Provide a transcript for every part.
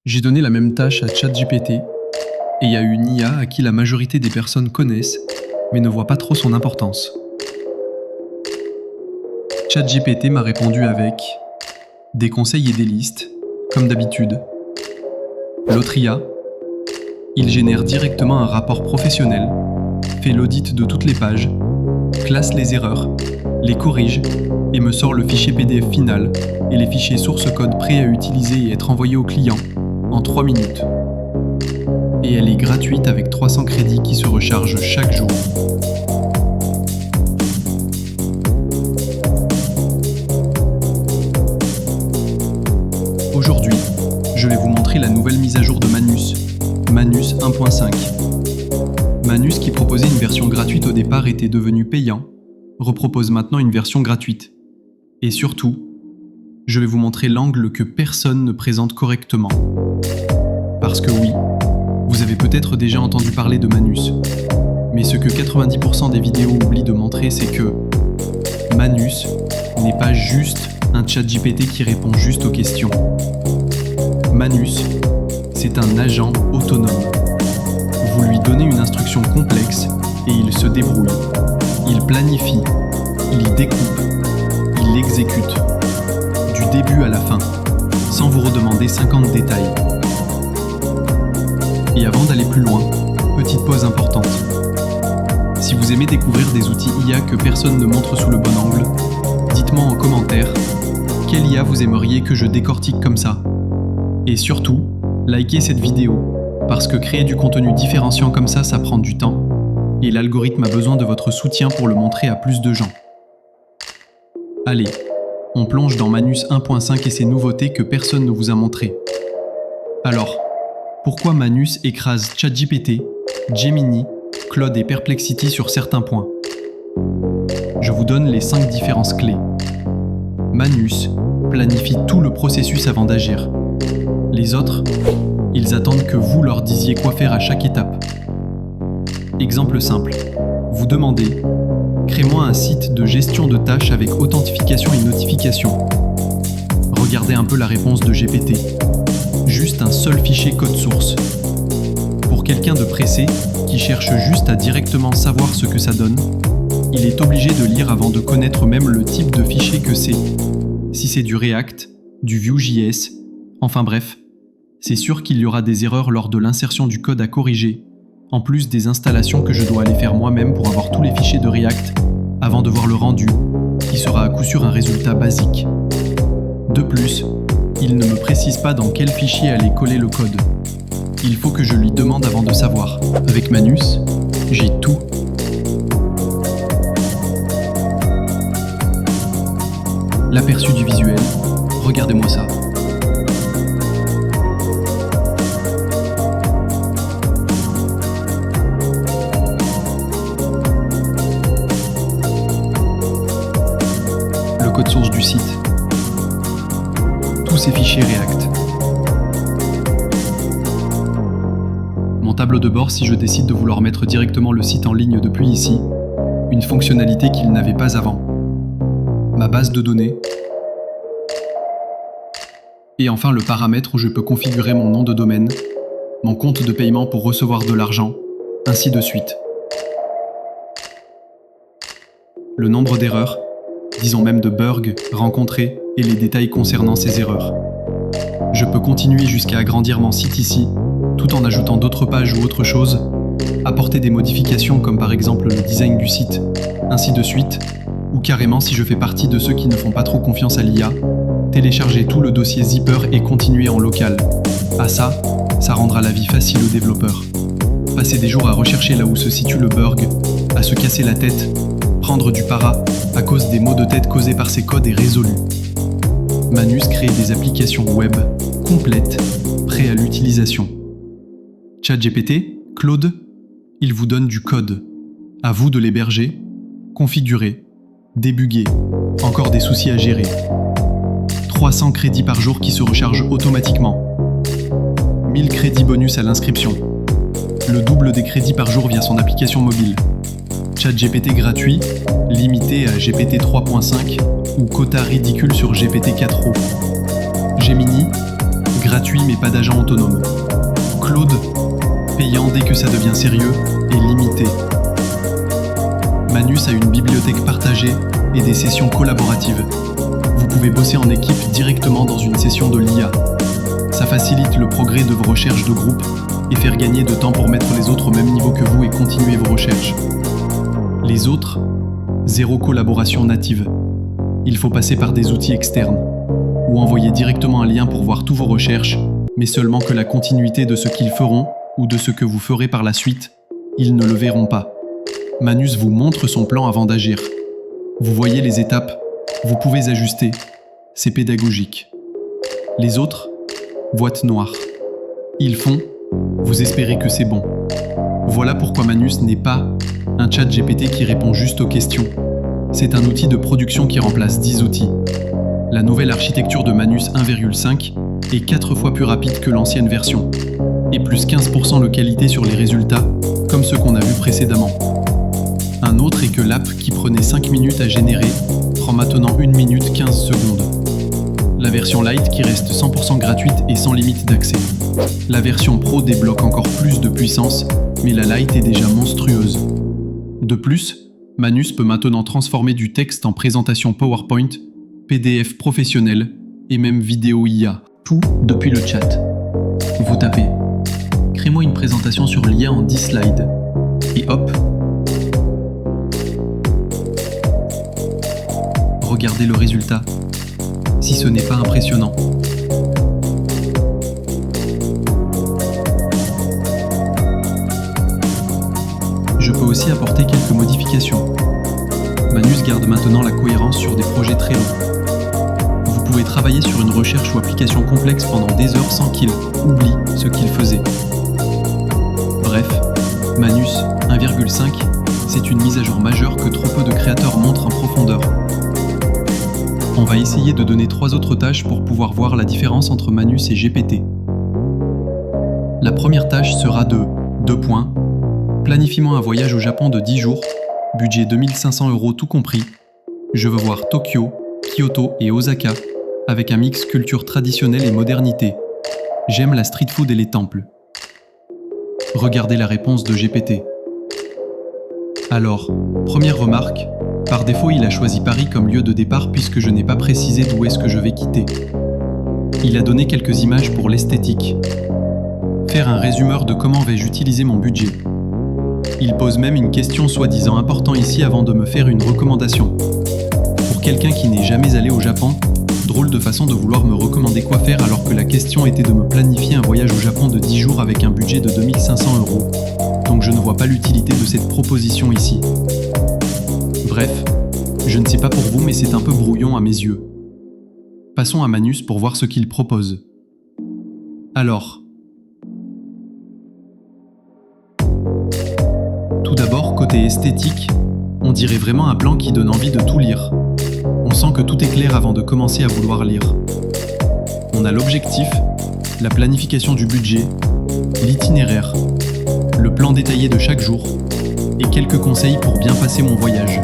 J'ai donné la même tâche à ChatGPT, et il y a une IA à qui la majorité des personnes connaissent, mais ne voient pas trop son importance. ChatGPT m'a répondu avec des conseils et des listes, comme d'habitude. L'autre IA, il génère directement un rapport professionnel, fait l'audit de toutes les pages, classe les erreurs, les corrige et me sort le fichier PDF final et les fichiers source code prêts à utiliser et être envoyés au client en 3 minutes. Et elle est gratuite avec 300 crédits qui se rechargent chaque jour. Aujourd'hui, je vais vous montrer la nouvelle mise à jour de Manus, Manus 1.5. Manus, qui proposait une version gratuite au départ, était devenu payant, repropose maintenant une version gratuite. Et surtout, je vais vous montrer l'angle que personne ne présente correctement. Parce que oui, vous avez peut-être déjà entendu parler de Manus, mais ce que 90% des vidéos oublient de montrer, c'est que Manus n'est pas juste un ChatGPT qui répond juste aux questions. Manus, c'est un agent autonome. Vous lui donnez une instruction complexe et il se débrouille. Il planifie, il découpe, il exécute, du début à la fin, sans vous redemander 50 détails. Et avant d'aller plus loin, petite pause importante. Si vous aimez découvrir des outils IA que personne ne montre sous le bon angle, dites-moi en commentaire quelle IA vous aimeriez que je décortique comme ça. Et surtout, likez cette vidéo, parce que créer du contenu différenciant comme ça prend du temps, et l'algorithme a besoin de votre soutien pour le montrer à plus de gens. Allez, on plonge dans Manus 1.5 et ses nouveautés que personne ne vous a montrées. Alors, pourquoi Manus écrase ChatGPT, Gemini, Claude et Perplexity sur certains points? Je vous donne les 5 différences clés. Manus planifie tout le processus avant d'agir. Les autres, ils attendent que vous leur disiez quoi faire à chaque étape. Exemple simple, vous demandez « Crée-moi un site de gestion de tâches avec authentification et notification ». Regardez un peu la réponse de GPT. Juste un seul fichier code source. Pour quelqu'un de pressé, qui cherche juste à directement savoir ce que ça donne, il est obligé de lire avant de connaître même le type de fichier que c'est. Si c'est du React, du Vue.js, enfin bref, c'est sûr qu'il y aura des erreurs lors de l'insertion du code à corriger, en plus des installations que je dois aller faire moi-même pour avoir tous les fichiers de React, avant de voir le rendu, qui sera à coup sûr un résultat basique. De plus, il ne me précise pas dans quel fichier aller coller le code. Il faut que je lui demande avant de savoir. Avec Manus, j'ai tout. L'aperçu du visuel, regardez-moi ça. Le code source du site. Tous ces fichiers React. Mon tableau de bord si je décide de vouloir mettre directement le site en ligne depuis ici, une fonctionnalité qu'il n'avait pas avant. Ma base de données. Et enfin le paramètre où je peux configurer mon nom de domaine, mon compte de paiement pour recevoir de l'argent, ainsi de suite. Le nombre d'erreurs, disons même de bugs rencontrés et les détails concernant ces erreurs. Je peux continuer jusqu'à agrandir mon site ici, tout en ajoutant d'autres pages ou autre chose, apporter des modifications comme par exemple le design du site, ainsi de suite, ou carrément si je fais partie de ceux qui ne font pas trop confiance à l'IA, télécharger tout le dossier zipper et continuer en local. Ah ça rendra la vie facile aux développeurs. Passer des jours à rechercher là où se situe le bug, à se casser la tête, prendre du para à cause des maux de tête causés par ces codes est résolu. Manus crée des applications web complètes, prêtes à l'utilisation. ChatGPT, Claude, il vous donne du code. À vous de l'héberger, configurer, débugger, encore des soucis à gérer. 300 crédits par jour qui se rechargent automatiquement. 1000 crédits bonus à l'inscription. Le double des crédits par jour via son application mobile. ChatGPT gratuit, limité à GPT 3.5 ou quota ridicule sur GPT 4o. Gemini, gratuit gratuit mais pas d'agent autonome. Claude, payant dès que ça devient sérieux et limité. Manus a une bibliothèque partagée et des sessions collaboratives. Vous pouvez bosser en équipe directement dans une session de l'IA. Ça facilite le progrès de vos recherches de groupe et faire gagner de temps pour mettre les autres au même niveau que vous et continuer vos recherches. Les autres, zéro collaboration native. Il faut passer par des outils externes ou envoyer directement un lien pour voir tous vos recherches, mais seulement que la continuité de ce qu'ils feront ou de ce que vous ferez par la suite, ils ne le verront pas. Manus vous montre son plan avant d'agir. Vous voyez les étapes, vous pouvez ajuster. C'est pédagogique. Les autres, boîte noire. Ils font, vous espérez que c'est bon. Voilà pourquoi Manus n'est pas un chat GPT qui répond juste aux questions. C'est un outil de production qui remplace 10 outils. La nouvelle architecture de Manus 1,5 est 4 fois plus rapide que l'ancienne version, et plus 15% de qualité sur les résultats, comme ceux qu'on a vus précédemment. Un autre est que l'app qui prenait 5 minutes à générer prend maintenant 1 minute 15 secondes. La version Lite qui reste 100% gratuite et sans limite d'accès. La version Pro débloque encore plus de puissance, mais la Lite est déjà monstrueuse. De plus, Manus peut maintenant transformer du texte en présentation PowerPoint, PDF professionnel et même vidéo IA. Tout depuis le chat. Vous tapez « Crée-moi une présentation sur l'IA en 10 slides » et hop, regardez le résultat, si ce n'est pas impressionnant. Je peux aussi apporter quelques modifications. Manus garde maintenant la cohérence sur des projets très longs. Vous pouvez travailler sur une recherche ou application complexe pendant des heures sans qu'il oublie ce qu'il faisait. Bref, Manus 1,5, c'est une mise à jour majeure que trop peu de créateurs montrent en profondeur. On va essayer de donner 3 autres tâches pour pouvoir voir la différence entre Manus et GPT. La première tâche sera de 2 points. Planifie-moi un voyage au Japon de 10 jours, budget 2500 € tout compris. Je veux voir Tokyo, Kyoto et Osaka, avec un mix culture traditionnelle et modernité. J'aime la street food et les temples. Regardez la réponse de GPT. Alors, première remarque, par défaut il a choisi Paris comme lieu de départ puisque je n'ai pas précisé d'où est-ce que je vais quitter. Il a donné quelques images pour l'esthétique. Faire un résumeur de comment vais-je utiliser mon budget. Il pose même une question soi-disant importante ici avant de me faire une recommandation. Pour quelqu'un qui n'est jamais allé au Japon, drôle de façon de vouloir me recommander quoi faire alors que la question était de me planifier un voyage au Japon de 10 jours avec un budget de 2500 €. Donc je ne vois pas l'utilité de cette proposition ici. Bref, je ne sais pas pour vous mais c'est un peu brouillon à mes yeux. Passons à Manus pour voir ce qu'il propose. Alors, tout d'abord, côté esthétique, on dirait vraiment un plan qui donne envie de tout lire. On sent que tout est clair avant de commencer à vouloir lire. On a l'objectif, la planification du budget, l'itinéraire, le plan détaillé de chaque jour et quelques conseils pour bien passer mon voyage.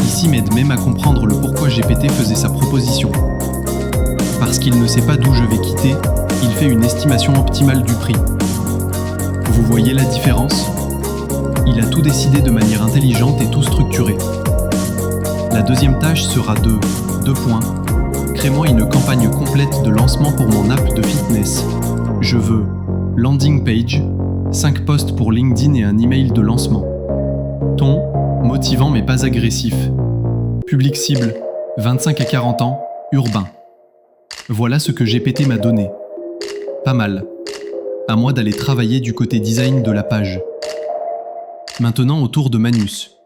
Ici m'aide même à comprendre le pourquoi GPT faisait sa proposition. Parce qu'il ne sait pas d'où je vais quitter, il fait une estimation optimale du prix. Vous voyez la différence ? Il a tout décidé de manière intelligente et tout structuré. La deuxième tâche sera de 2 points. Crée-moi une campagne complète de lancement pour mon app de fitness. Je veux landing page, 5 posts pour LinkedIn et un email de lancement. Ton, motivant mais pas agressif. Public cible, 25 à 40 ans, urbain. Voilà ce que GPT m'a donné. Pas mal. À moi d'aller travailler du côté design de la page. Maintenant au tour de Manus.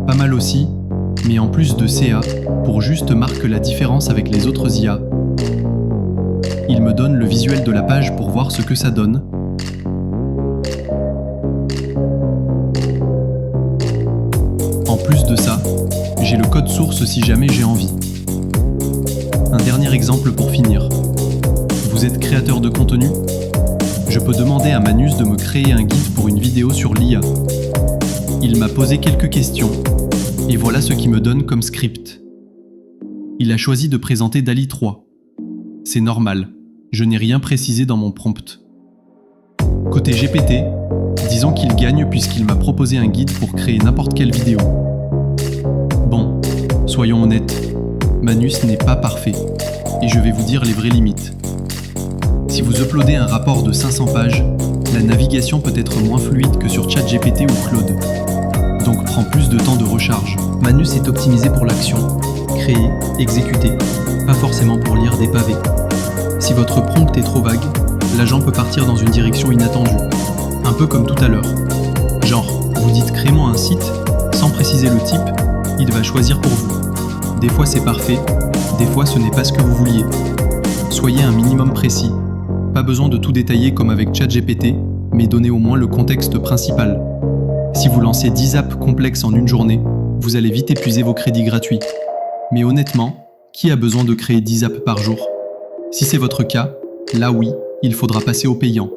Pas mal aussi, mais en plus de CA, pour juste marque la différence avec les autres IA. Il me donne le visuel de la page pour voir ce que ça donne. En plus de ça, j'ai le code source si jamais j'ai envie. Un dernier exemple pour finir. Vous êtes créateur de contenu ? Je peux demander à Manus de me créer un guide pour une vidéo sur l'IA. Il m'a posé quelques questions, Et voilà ce qu'il me donne comme script. Il a choisi de présenter DALL-E 3. C'est normal, je n'ai rien précisé dans mon prompt. Côté GPT, disons qu'il gagne puisqu'il m'a proposé un guide pour créer n'importe quelle vidéo. Bon, soyons honnêtes, Manus n'est pas parfait, et je vais vous dire les vraies limites. Si vous uploadez un rapport de 500 pages, la navigation peut être moins fluide que sur ChatGPT ou Claude, donc prend plus de temps de recharge. Manus est optimisé pour l'action, créer, exécuter, pas forcément pour lire des pavés. Si votre prompt est trop vague, l'agent peut partir dans une direction inattendue, un peu comme tout à l'heure. Genre, vous dites « crée-moi un site », sans préciser le type, il va choisir pour vous. Des fois c'est parfait, des fois ce n'est pas ce que vous vouliez. Soyez un minimum précis. Pas besoin de tout détailler comme avec ChatGPT, mais donnez au moins le contexte principal. Si vous lancez 10 apps complexes en une journée, vous allez vite épuiser vos crédits gratuits. Mais honnêtement, qui a besoin de créer 10 apps par jour ? Si c'est votre cas, là oui, il faudra passer au payant.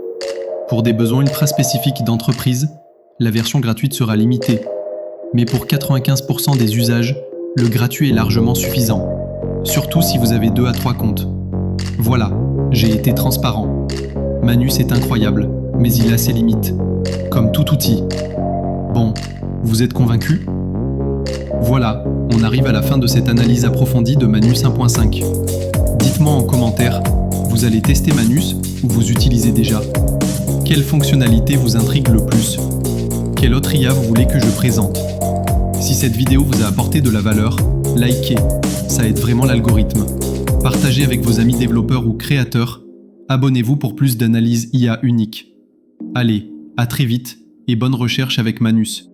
Pour des besoins ultra spécifiques d'entreprise, la version gratuite sera limitée. Mais pour 95% des usages, le gratuit est largement suffisant. Surtout si vous avez 2 à 3 comptes. Voilà, j'ai été transparent. Manus est incroyable, mais il a ses limites. Comme tout outil. Bon, vous êtes convaincus ? Voilà, on arrive à la fin de cette analyse approfondie de Manus 1.5. Dites-moi en commentaire, vous allez tester Manus ou vous utilisez déjà ? Quelle fonctionnalité vous intrigue le plus ? Quelle autre IA vous voulez que je présente ? Si cette vidéo vous a apporté de la valeur, likez, ça aide vraiment l'algorithme. Partagez avec vos amis développeurs ou créateurs. Abonnez-vous pour plus d'analyses IA uniques. Allez, à très vite et bonne recherche avec Manus.